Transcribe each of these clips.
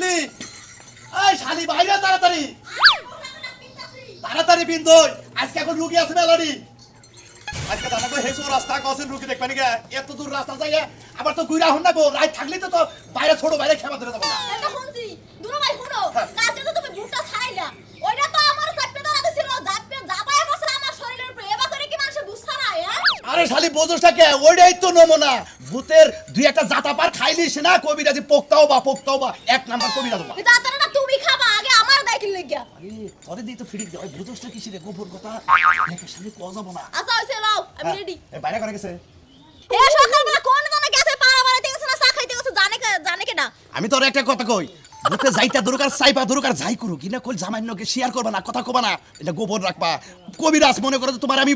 তুমি এই শালি বাইরে তাড়াতাড়ি তাড়াতাড়ি বিন্দু আজকে এখন রুগী আছে মেলারি আজকে দাঁড়াবো হেসো রাস্তা কসেন রুগী দেখবে নাকি এত দূর রাস্তা যাই আবার তো গুইরা হন না গো রাত থাকলে তো তো বাইরে ছোট বাইরে খেবা ধরে দেবো না এটা শুনছি দুলা ভাই শুনো কালকে তো তুমি ভুট্টা ছাড়াইলা ওইটা তো আমার চাপে দাঁড়াতে ছিল জাপে জাপায় বসে আমার শরীরের উপরে এবা করে কি মানুষ বুঝছ না আরে শালি বোঝোসটা কে ওইটাই তো নমুনা ভূতের দুই একটা জাতা পার খাইলিস না কবিরাজি পোক্তাও বা এক নাম্বার কবিরাজ বা জাতাটা না তুমি খাবা আগে আমার দাইকিল লাগিয়া আরে তোরে দিই তো ফিরিক দে ওই বোঝোসটা কিসি রে গোবর কথা দেখে শালি কোয়া যাব না আচ্ছা হইছে লও আমি রেডি এই বাইরে করে গেছে এ সকালবেলা কোন জানা গেছে পাড়া বাড়াইতে গেছে না চা খাইতে গেছে জানে কেডা আমি তোর একটা কথা কই ভূতে যাইতা দরকার সাইবা দরকার যাই করু কিনা কল জামাইনকে শেয়ার করবা না কথা কবা না এটা গোবর রাখবা কবিরাজ মনে করে তো তোমার আমি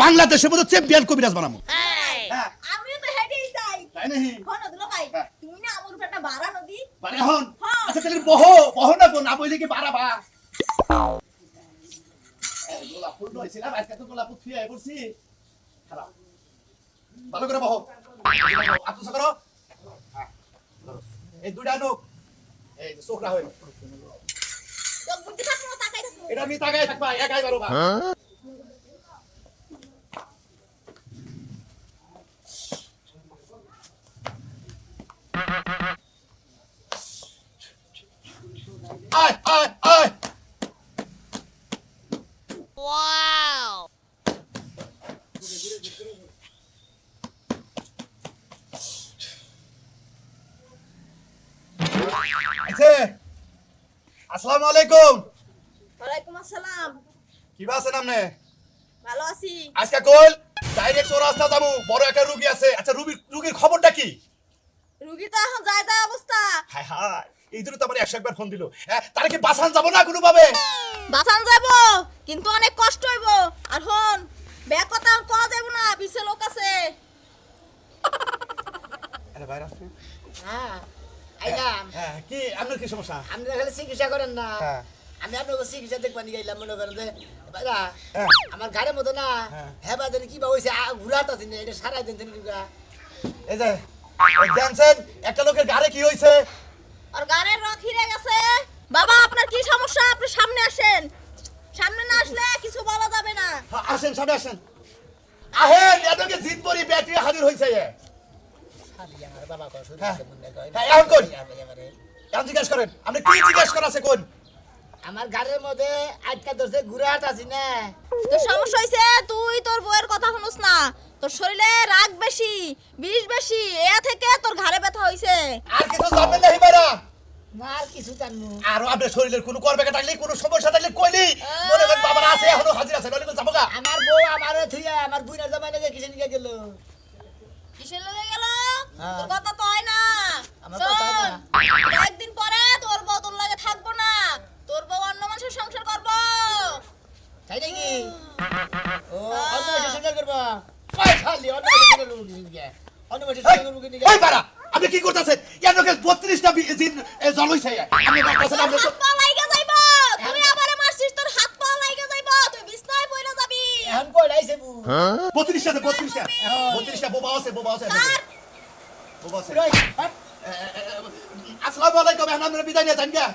বাংলাদেশের মধ্যে চ্যাম্পিয়ন কবিরাজ বানাবো হ্যাঁ আমিও তো হেডেই চাই তাই নাকি কোন দুলা ভাই তুমি না আমার উপর একটা বাড়া নদী মানে এখন হ্যাঁ। আচ্ছা তাহলে বহ না না বইলে কি বাড়াবা এই গোলাপ ফুল হইছিলাম আজকে তো গোলাপ ফুল ফিয়ে পড়ছি খারাপ ভালো করে বহ আত্মস করো এই দুইটা নো এই চোখরা হইল তো বুদ্ধি থাকলো তাকাই থাকলো এটা আমি তাকাই থাকবা একাই পারো বা আয় আয় আয় ওয়াও আচ্ছা আসসালামু আলাইকুম ওয়ালাইকুম আসসালাম কি আছেন আপনি ভালো আছি আজকে কল ডাইরেক্ট রাস্তা যাবো বড় একটা রোগী আছে আচ্ছা রোগীর খবরটা কি রুগী তো এখন যায় অবস্থা হায় হায় এই জন্য তো আমার 100 একবার ফোন দিল হ্যাঁ তারে কি বাসান যাব না কোনো ভাবে বাঁচান যাব কিন্তু অনেক কষ্ট হইব আর হন ব্যাগ কথা কওয়া যাব না পিছে লোক আছে আরে ভাই রাস্তা হ্যাঁ আইলাম হ্যাঁ কি আপনার কি সমস্যা আপনি খালি চিকিৎসা করেন না হ্যাঁ আমি আপনার চিকিৎসা দেখবার নিয়ে গেলাম মনে করেন যে ভাইরা হ্যাঁ। আমার গাড়ির মতো না হ্যাঁ। হ্যাঁ বাদেন কি বা হয়েছে ঘুরাতে না এটা সারাই দিন এই যে জানছেন একটা লোকের গাড়ি কি হইছে আর গানের রক হিরে গেছে বাবা আপনার কি সমস্যা আপনি সামনে আসেন সামনে না আসলে কিছু বলা যাবে না হ্যাঁ, আসেন সামনে আসেন আহেন এটাকে জিত পরি ব্যাটারি হাজির হইছে আমার বাবা কয় শুরু হ্যাঁ। মনে কয় হ্যাঁ, এখন কই? এখন জিজ্ঞেস করেন আপনি কি জিজ্ঞেস করা আছে কোন আমার গাড়ির মধ্যে আটকা ধরছে ঘুরাট আছি না তোর সমস্যা হইছে তুই তোর বউয়ের কথা শুনুস না তোর শরীরে রাগ বেশি বিষ বেশি এ থেকে তোর ঘাড়ে ব্যথা হইছে আর কিছু জানবেন না হিবারা আর কিছু জানবো আর আপনার শরীরের কোনো করবে থাকলে কোনো সমস্যা থাকলে কইলি মনে করেন বাবার আছে এখনো হাজির আছে নইলে যাবো গা আমার বউ আমারে থুইয়া আমার বুইনার জামাই নাকি কিসে নিয়ে গেল কিসের লগে গেল হ্যাঁ। তোর কথা তো হয় না আমার কথা হয় না। শোন, একদিন পরে তোর বউ তোর লাগে থাকবো না তোর বউ অন্য মানুষের সংসার করবো তাই নাকি ও অন্য মাসে সংসার করবা কয় খালি অন্য মাসে সংসার করবো কি অন্য মাসে সংসার করবো কি এই বাড়া আপনি কি করতেছেন এর লোকে 32টা দিন জল হইছে আপনি করতেছেন আপনি তো হাত পা লাইগা যাইবো তুই আমারে মারছিস তোর হাত পা লাইগা যাইবো তুই বিছনায় পইরা যাবি এখন কই লাইছে বু 32টা বোবা আছে তার বোবা আছে রই হট আসসালামু আলাইকুম আমরা বিদায় নিয়ে যান গা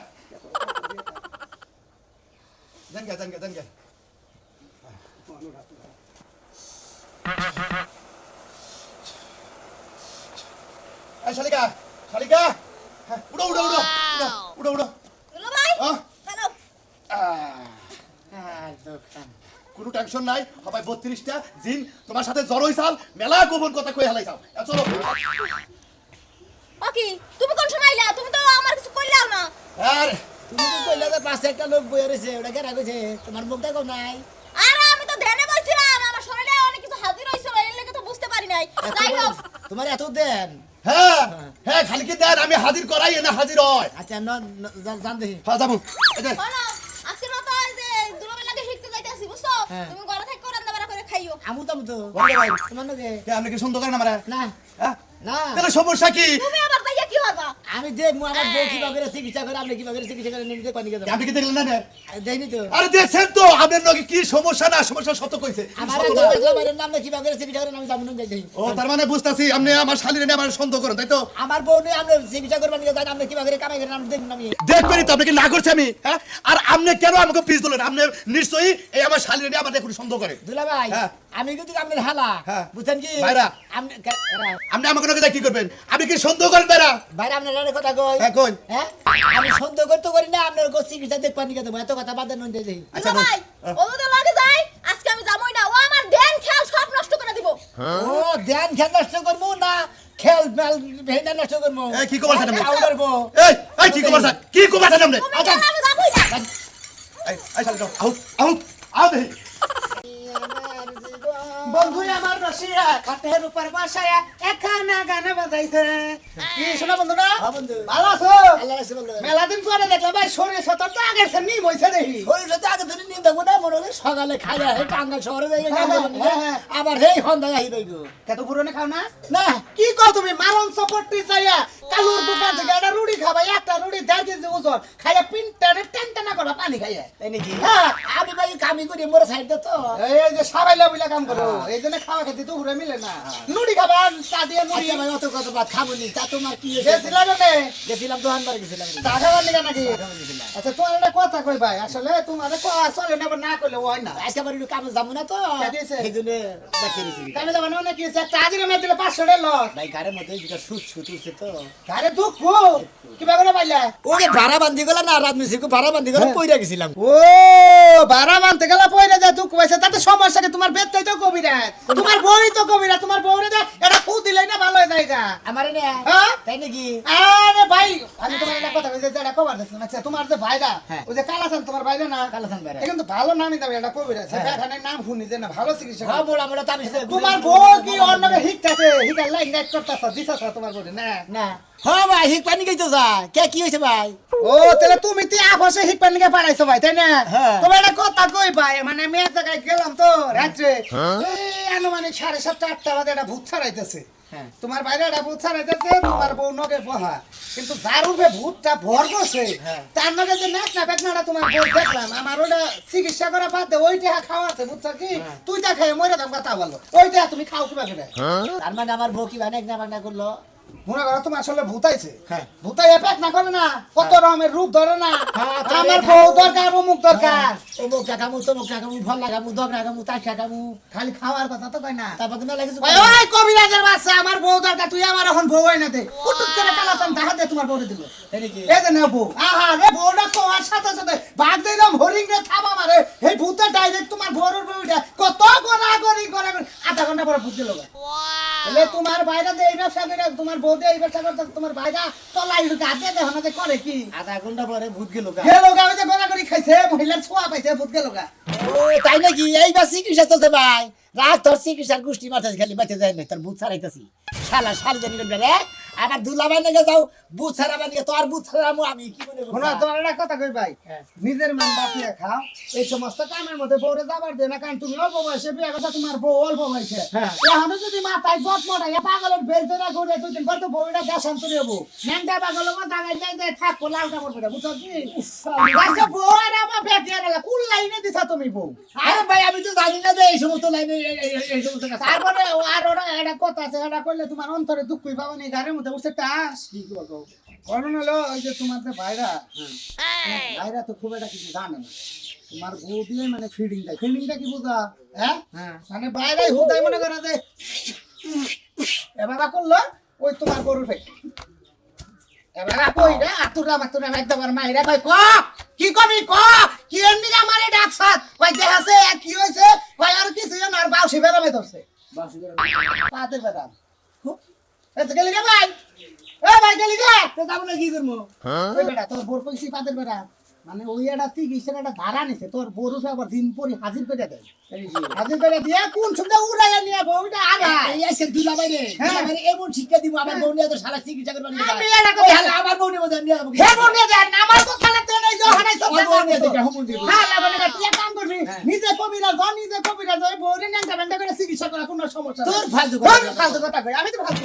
জান গা এই শালিকা হ্যাঁ, উড়ো দুলো ভাই হ্যাঁ? চলো কোনো টেনশন নাই সবাই 32টা জিন তোমার সাথে জ্বর হইছাল মেলা গোপন কথা কই হালাইছাও চলো ওকে তুমি কোন সময় আইলা তুমি তো আমার কিছু কইলাও না আর তুমি তো কইলা যে পাশে একটা লোক বইয়া রইছে ওটা কেন কইছে তোমার মুখ দেখো নাই আরে আমি তো ধ্যানে বলছিলাম আমার শরীরে অনেক কিছু হাজির হইছিল এর লাগি তো বুঝতে পারি নাই যাই হোক তোমার এত দেন হ্যাঁ খালি কি দেন আমি হাজির করাই না হাজির হয় আচ্ছা জান দেখি হ্যাঁ যাবো এই যে, শোনো আজকে রাতে এই যে দুলো ভাই লাগে শিখতে যাইতাছি বুঝছো হ্যাঁ। তুমি ঘরে থেকে রান্না বাড়া করে খাইও আমু তো বন্ধ ভাই তোমার নাকি কে আপনি কি সুন্দর করেন আমারে না হ্যাঁ না তাহলে সমস্যা কি তুমি আবার যাইয়া কি হবা আমি দেখবো আমার বউ কিভাবে করে চিকিৎসা করে আপনি কিভাবে করে চিকিৎসা করে নিতে পানি গেছে আপনি কি দেখলেন না দেয়নি তো আরে দেখছেন তো আপনার লগে কি সমস্যা না সমস্যা সত্য কইছে আমার নাম কিভাবে করে চিকিৎসা করে আমি যাবো না যাই ও তার মানে বুঝতাছি আপনি আমার শালীর নিয়ে আমার সন্দেহ করেন তাই তো আমার বউ নিয়ে আপনি চিকিৎসা করবেন নিয়ে যান আপনি কিভাবে করে কামাই করেন আমি দেখুন আমি দেখবেনই তো আপনি কি না করছে আমি হ্যাঁ আর আপনি কেন আমাকে পিস দিলেন আপনি নিশ্চয়ই এই আমার শালীর নিয়ে আমাদের কোনো সন্দেহ করে দুলা ভাই হ্যাঁ। আমি কিন্তু আপনার হালা হ্যাঁ। বুঝছেন কি ভাইরা। আপনি আপনি আমাকে নকে কি করবেন আপনি কি সন্দেহ করেন বেড়া ভাইরা আপনার একটা কথা কই হ্যাঁ কই হ্যাঁ আমি সন্দেহ করতে করি না আপনার গো চিকিৎসা দেখবেন নিয়ে দেবো এত কথা বাদ দেন যাই আচ্ছা, দুলা ভাই ও তো লাগে যাই আজকে আমি যাবই না ও আমার দেন খেয়াল সব নষ্ট করে দিব ও ধ্যান খেল নষ্ট করবো না খেল মেল ভেনা নষ্ট করবো এই কি কবার আপনি আউট করবো এই কি কবার কি কবার আপনি তুমি গেলে আমি যাবই না এই শালী আউট আউট আউট বন্ধু আমার রসিয়া কাঠের উপর বসায়া একখানা গান বাজাইছে কি শোনা বন্ধু না বন্ধু ভালো আছো আল্লাহ রাসূল বন্ধু মেলা দিন পরে দেখলাম ভাই শরীর সতর তো আগের সে নিম হইছে দেখি শরীর তো আগে ধরে নিম দেখবো না মনে হলো সকালে খাইয়া হে টাঙ্গা শহরে যাই আবার হেই হন্দায় আহি দইগো কত পুরনে খাও না না কি কও তুমি মারন সপট্টি চাইয়া কালুর দোকান থেকে একটা রুটি খাবা একটা রুটি 1.5 কেজি ওজন খাইয়া পিনটারে টেনটেনা করে পানি খাইয়া তাই নাকি হ্যাঁ আমি ভাই কামি করি মোর সাইড তো এই যে সাবাইলা বিলা কাম করো এই জন্য খাওয়া খেতে তো পুরো মিলে না নুড়ি খাবা চা দিয়ে নুড়ি ভাই অত কত ভাত খাবনি তা তোমার কি গেছিলাম না গেছিলাম দোকানবার গেছিলাম চা খাবার নিগা নাকি আচ্ছা তোমার একটা কথা কই ভাই আসলে তোমার চলে না না করলে হয় না আজকে বাড়ি কামে যাবো না তো এই জন্য দেখে দিছি কামে যাবো না কি একটা আজিরে মে দিলে 500 টাকা লস ভাই গাড়ির মধ্যে যেটা সুট সুট উঠছে তো গাড়ি দুঃখ কি ভাবে পাইলা ওরে ভাড়া বান্ধি গলা না রাত মিছিকো ভাড়া বান্ধি গলা পইরা গেছিলাম ও ভাড়া বানতে গেলা পইরা যা দুঃখ পাইছে তাতে সমস্যা কি তোমার বেতটাই তো কবিরা তোমার বউই তো কবিরা তোমার বউরে দে এটা ফু দিলাই না ভালো হয়ে যায়গা আমারে না হ্যাঁ তাই নাকি আরে ভাই আমি তোমার একটা কথা কইতে এটা কবার দিছ আচ্ছা তোমার যে ভাইরা ওই যে কালাসান তোমার ভাইরা না কালাসান ভাইরা এখন তো ভালো নামই দাও এটা কবিরা সেখানে নাম শুনি যে না ভালো চিকিৎসা হ্যাঁ বড় আমরা তাবিজ তোমার বউ কি অন্যকে হিকতাছে হিকার লাইন নেট করতেছ দিছছ তোমার বউরে না না হ্যাঁ ভাই হিক পানি গইতো যা কে কি হইছে ভাই ও তাহলে তুমি তি আপসে হিক পানি কে পাড়াইছো ভাই তাই না তোমার একটা কথা কই ভাই মানে আমি এক জায়গায় গেলাম তো রাত্রে এই আনুমানিক 7:30 8টা বাজে একটা ভূত ছাড়াইতেছে তোমার বাইরে একটা ভূত ছাড়াইতেছে তোমার বউ নগে বহা কিন্তু যার উপরে ভূতটা ভর করছে তার নগে যে নাক না বেকনাটা তোমার বউ দেখলাম আমার ওটা চিকিৎসা করা বাদ দে ওইটা খাওয়াছে বুঝছ কি তুই তা খেয়ে মরে দাম কথা বলো ওইটা তুমি খাও কি বাকি তার মানে আমার বউ কি বানাক না বানা করলো মনে করো তোমার আসলে ভূতাইছে ভূতাই এফেক্ট না করে না কত রকমের রূপ ধরে না আমার বউ দরকার অমুক দরকার অমুক কাকামু তমুক কাকামু ভাল লাগামু দগরা কামু তাই কাকামু খালি খাওয়ার কথা তো কই না তারপর তুমি লাগিস ওই কবিরাজের বাচ্চা আমার বউ দরকার তুই আমার এখন বউ হই না দে কুটুক করে কালাসান তাহা দে তোমার বউরে দিল এই নাকি এই যে না বউ আহা রে বউটা কোয়ার সাথে সাথে ভাগ দিলাম হরিং রে থাবা মারে এই ভূতটা ডাইরেক্ট তোমার বউর বউটা কত গনা গরি করে আধা ঘন্টা পরে ভূত দিল তাহলে তোমার বাইরে দে এই ব্যবসা করে তোমার বউ দে এই ব্যবসা করতে তোমার বাইরা তলাই ঢুকে হাতে দেখো না যে করে কি আধা ঘন্টা পরে ভূত গেল ওই যে গনা করি খাইছে মহিলার ছোঁয়া পাইছে ভূত গেল ও তাই নাকি এইবার চিকিৎসা চলছে ভাই রাত তোর চিকিৎসার গোষ্ঠী মাথায় খালি বাঁচে যায় না তোর ভূত ছাড়াইতেছি শালা শাল জানি রে আবার দুলাভাই নাকি যাও ভূত ছাড়াবার নিয়ে তোর ভূত ছাড়াবো আমি কি মনে করব তোমার একটা কথা কই ভাই নিজের মান বাঁচিয়ে খাও এই সমস্ত কামের মধ্যে বউরে যাবার দে না কারণ তুমি অল্প বয়সে বিয়ে কথা তোমার বউ অল্প বয়সে এখন যদি মাথায় জট মটাই পাগলের বের ধরে ঘুরে দুই দিন পর তো বউটা দেশান্তরে হবো ন্যাংটা পাগল দাঁড়াই যায় থাকবো লাউটা পড়বে বুঝছো কি আচ্ছা বউ আর আমার বেটিয়া না কোন লাইনে দিছা তুমি বউ আরে ভাই আমি তো জানি না যে এই সমস্ত লাইনে এই সমস্ত কথা তারপরে আর ওটা একটা কথা আছে এটা করলে তোমার অন্তরে দুঃখই পাবো না গাড়ির মধ্যে বসে টাস কি করবো কারণ হলো ওই যে তোমার যে ভাইরা ভাইরা তো খুব একটা কিছু জানে না তোমার বউ দিয়ে মানে ফিডিংটা কি বুঝা হ্যাঁ মানে বাইরে হুদাই মনে করা যে এবার করলো ওই তোমার গরুর ফেক এবার কই রে আতুরা মাতুরা একদম মাইরা কই ক কি কবি ক কি এমনি আমারে ডাকছাত কই দেখাছে কি হইছে কই আর কিছু না আর বাউসি বেরামে ধরছে বাউসি বেরামে পাতে বেরাম এত গেলি রে ভাই এ ভাই গেলি রে তো যাব না কি করব ওই বেটা তোর বোর কইছি পাতে বেরাম মানে ওই একটা চিকিৎসার একটা ধারা নিছে তোর বড় আবার দিন পরে হাজির করে দেয় হাজির করে দিয়ে কোন সুন্দর উড়াইয়া নিয়ে বউটা আগা এই এসে দিলা বাইরে মানে এমন শিক্ষা দিব আমার বউ নিয়ে তো সারা চিকিৎসা করবা নিয়ে আমি এটা কই আমার বউ নিয়ে নিয়ে যাবো হে বউ নিয়ে যায় আমার তো খালাতে নাই যো হানাই সব বউ নিয়ে দেখে হুকুম দিব হ্যাঁ মানে তুই এক কাম করবি নিজে কবিরা জয় বউরে ন্যাংটা ব্যাংটা করে চিকিৎসা করা কোনো সমস্যা তোর ফালতু কথা কই আমি তো ফালতু